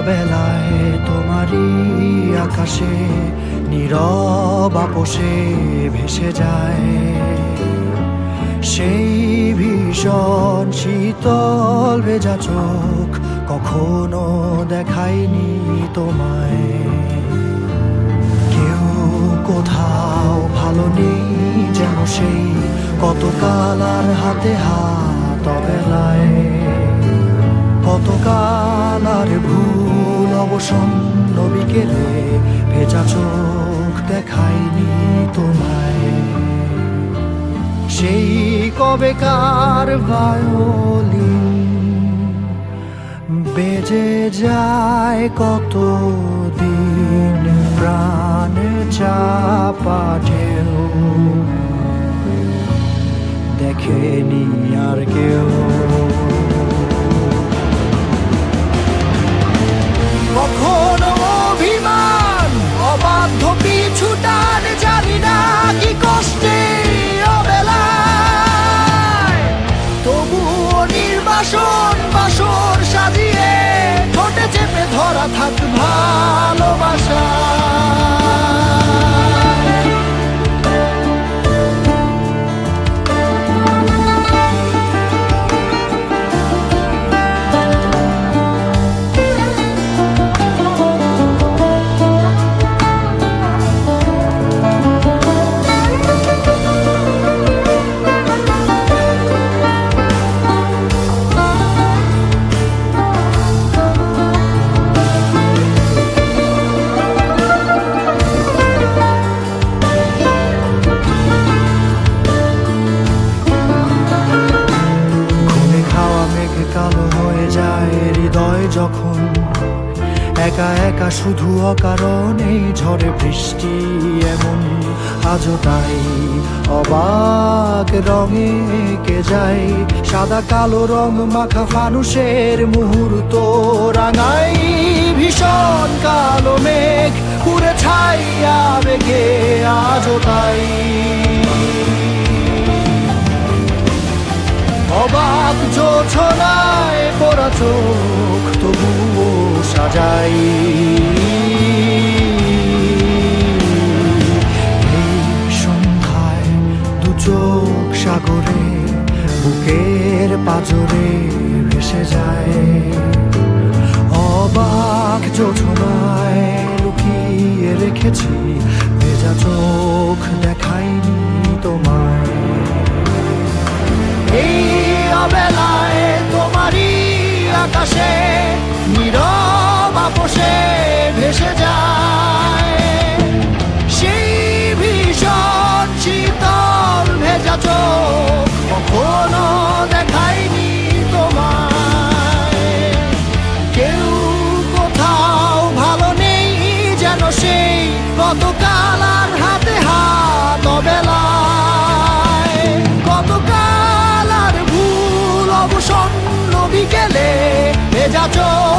অবেলায় তোমারই আকাশে নীরব আপোষে ভেসে যায় সেই ভীষণ শীতল ভেজা চোখ, কখনো দেখায়নি তোমায়। কেউ কোথাও ভালো নেই যেন সেই কতকাল আর হাতে হাত অবেলায়, কতকাল আর ভুল অবসন্ন বিকেলে ভেজা চোখ দেখায়নি তোমায়। সেই কবেকার ভায়োলিন বেজে যায় কতদিন প্রাণ চাপা ঢেউ, দেখেনি আর কেউ। কখনো অভিমান অবাধ্য পিছু টান, জানি না কি কষ্টে অবেলায়, তবুও নির্বাসন বাসর সাজিয়ে ঠোঁটে চেপে ধরা থাক ভালোবাসা। কালো হয়ে যায় হৃদয় যখন একা একা শুধু অকারণেই ঝড়ে বৃষ্টি এমন, আজও তাই অবাক রঙে কে যায় সাদা কালো রং মাখা ফানুষের মুহূর্ত রাঙাই ভীষণ কালো মেঘ পুরে ছাইয়া বেগে, আজও তাই অবাক জোছনায় পোড়া চোখ তবুও সাজাই। এই সন্ধ্যায় দু চোখ সাগরে বুকের পাজরে ভেসে যায়, অবাক জোছনায় লুকিয়ে রেখেছি ভেজা চোখ দেখায়নি তোমায়। এই অবেলায় তোমারই আকাশে নীরব আপোষে ভেসে যায় সেই ভীষণ শীতল ভেজা চোখ, কখনো দেখায়নি তোমায়। কেউ কোথাও ভালো নেই যেন সেই কতকাল আর হাতে হাত অবেলায়, কতকাল অবসন্ন বিকেলে ভেজা চোখ